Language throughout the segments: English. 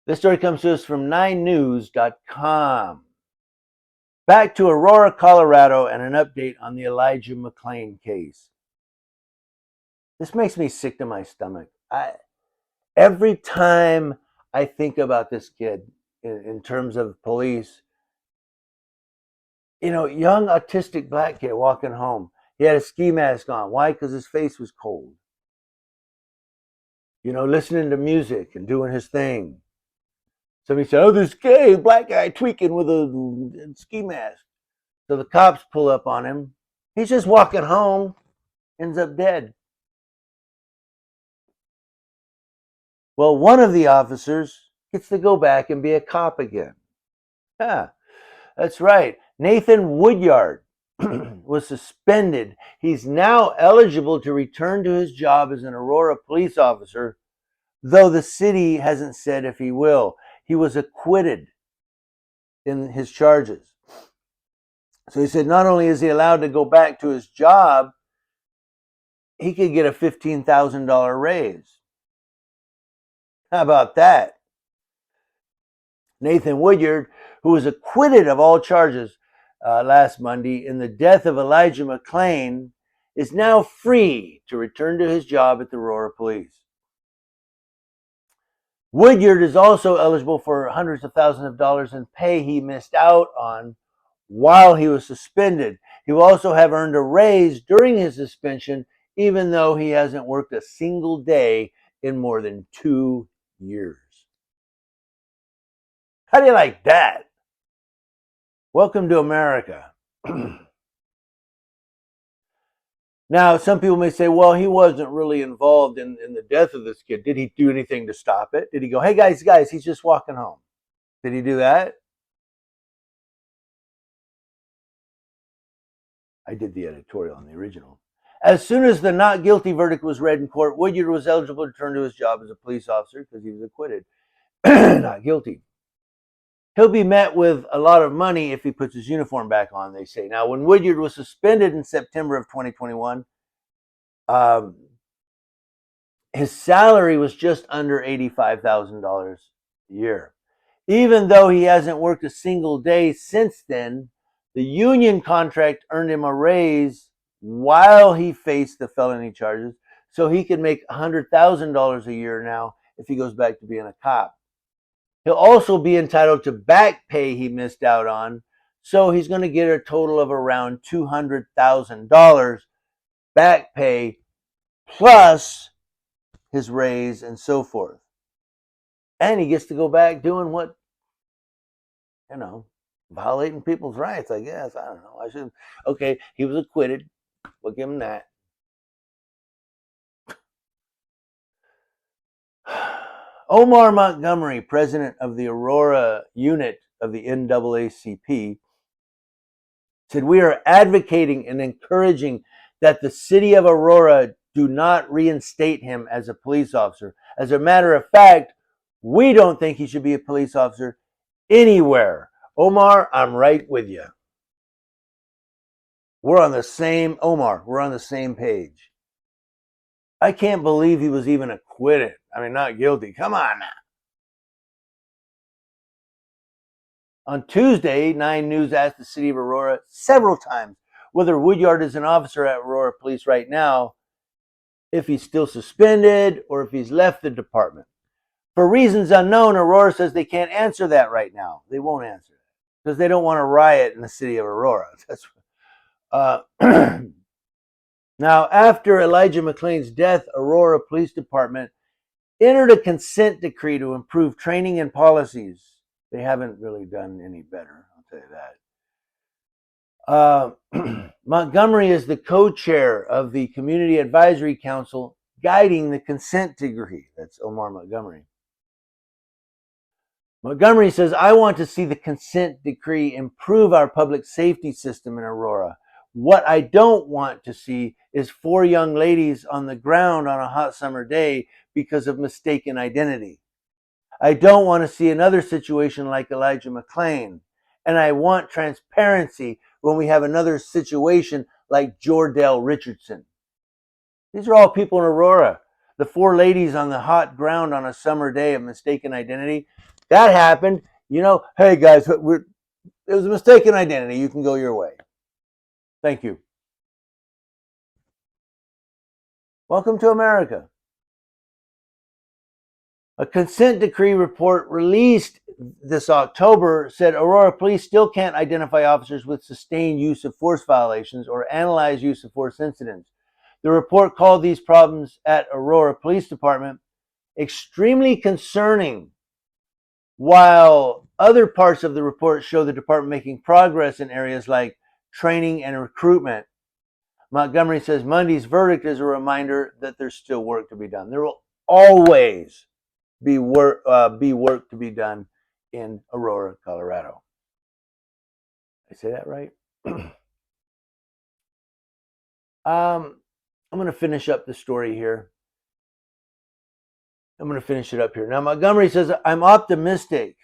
This story comes to us from 9news.com. Back to Aurora, Colorado, and an update on the Elijah McClain case. This makes me sick to my stomach. Every time I think about this kid in terms of police, young autistic black kid walking home. He had a ski mask on. Why? Because his face was cold. Listening to music and doing his thing. Somebody said, "Oh, this gay black guy tweaking with a ski mask." So the cops pull up on him. He's just walking home, ends up dead. Well, one of the officers gets to go back and be a cop again. Yeah, that's right. Nathan Woodyard was suspended. He's now eligible to return to his job as an Aurora police officer, though the city hasn't said if he will. He was acquitted in his charges. So he said not only is he allowed to go back to his job, he could get a $15,000 raise. How about that? Nathan Woodyard, who was acquitted of all charges last Monday in the death of Elijah McClain, is now free to return to his job at the Aurora Police. Woodyard is also eligible for hundreds of thousands of dollars in pay he missed out on while he was suspended. He will also have earned a raise during his suspension, even though he hasn't worked a single day in more than 2 years. How do you like that? Welcome to America. Now, some people may say, well, he wasn't really involved in the death of this kid. Did he do anything to stop it? Did he go, hey, guys, he's just walking home? Did he do that? I did the editorial on the original. As soon as the not guilty verdict was read in court, Woodyard was eligible to return to his job as a police officer because he was acquitted. Not guilty. He'll be met with a lot of money if he puts his uniform back on, they say. Now, when Woodyard was suspended in September of 2021, his salary was just under $85,000 a year. Even though he hasn't worked a single day since then, the union contract earned him a raise while he faced the felony charges, so he can make $100,000 a year now if he goes back to being a cop. He'll also be entitled to back pay he missed out on, so he's going to get a total of around $200,000 back pay plus his raise and so forth. And he gets to go back doing what, violating people's rights, I guess. I don't know. Okay, he was acquitted. We'll give him that. Omar Montgomery, president of the Aurora unit of the NAACP, said, we are advocating and encouraging that the city of Aurora do not reinstate him as a police officer. As a matter of fact, we don't think he should be a police officer anywhere. Omar, I'm right with you. We're on the same page. I can't believe he was even acquitted. I mean, not guilty. Come on now. On Tuesday, 9 News asked the city of Aurora several times whether Woodyard is an officer at Aurora Police right now, if he's still suspended, or if he's left the department. For reasons unknown, Aurora says they can't answer that right now. They won't answer it because they don't want to riot in the city of Aurora. That's Now, after Elijah McClain's death, Aurora Police Department entered a consent decree to improve training and policies. They haven't really done any better, I'll tell you that. Montgomery is the co-chair of the Community Advisory Council guiding the consent decree. That's Omar Montgomery. Montgomery says, I want to see the consent decree improve our public safety system in Aurora. What I don't want to see is 4 young ladies on the ground on a hot summer day because of mistaken identity. I don't want to see another situation like Elijah McClain. And I want transparency when we have another situation like Jordell Richardson. These are all people in Aurora. The 4 ladies on the hot ground on a summer day of mistaken identity. That happened. Hey guys, it was a mistaken identity. You can go your way. Thank you. Welcome to America. A consent decree report released this October said Aurora police still can't identify officers with sustained use of force violations or analyze use of force incidents. The report called these problems at Aurora Police Department extremely concerning, while other parts of the report show the department making progress in areas like training and recruitment. Montgomery says Monday's verdict is a reminder that there's still work to be done. There will always be work to be done in Aurora, Colorado. Did I say that right? I'm going to finish up the story here. I'm going to finish it up here. Now, Montgomery says, I'm optimistic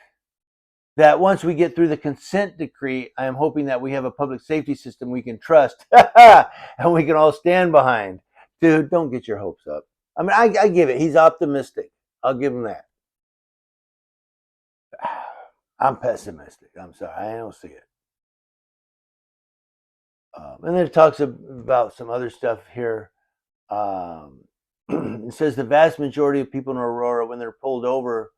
that once we get through the consent decree, I am hoping that we have a public safety system we can trust and we can all stand behind. Dude, don't get your hopes up. I mean, I give it. He's optimistic. I'll give him that. I'm pessimistic. I'm sorry. I don't see it. And then it talks about some other stuff here. It says the vast majority of people in Aurora, when they're pulled over,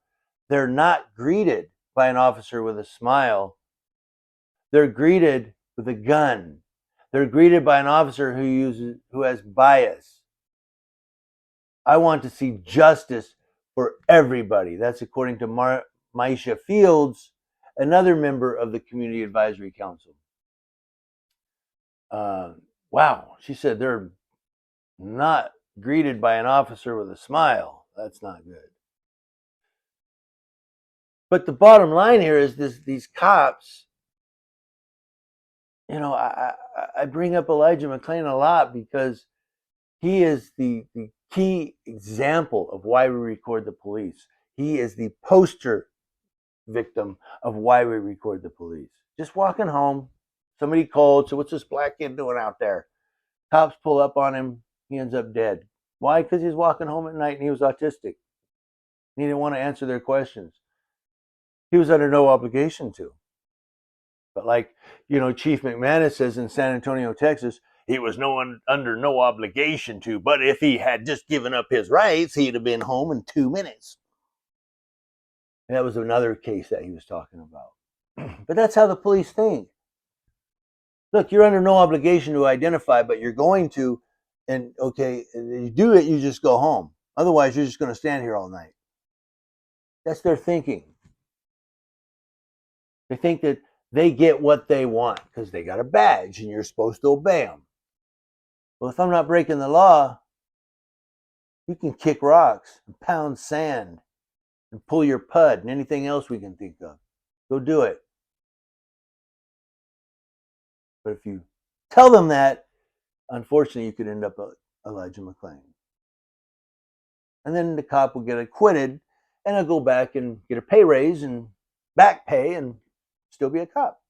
they're not greeted by an officer with a smile. They're greeted with a gun. They're greeted by an officer who has bias. I want to see justice for everybody. That's according to Maisha Fields, another member of the Community Advisory Council. Wow, she said they're not greeted by an officer with a smile. That's not good. But the bottom line here is these cops, I bring up Elijah McClain a lot because he is the key example of why we record the police. He is the poster victim of why we record the police. Just walking home, somebody called, so what's this black kid doing out there? Cops pull up on him, he ends up dead. Why? Because he's walking home at night and he was autistic. He didn't want to answer their questions. He was under no obligation to. But like, Chief McManus says in San Antonio, Texas, he was under no obligation to, but if he had just given up his rights, he'd have been home in 2 minutes. And that was another case that he was talking about. But that's how the police think. Look, you're under no obligation to identify, but you're going to, and okay, you do it, you just go home. Otherwise, you're just going to stand here all night. That's their thinking. They think that they get what they want because they got a badge and you're supposed to obey them. Well, if I'm not breaking the law, you can kick rocks and pound sand and pull your pud and anything else we can think of. Go do it. But if you tell them that, unfortunately, you could end up like Elijah McClain. And then the cop will get acquitted and he'll go back and get a pay raise and back pay and still be a cop.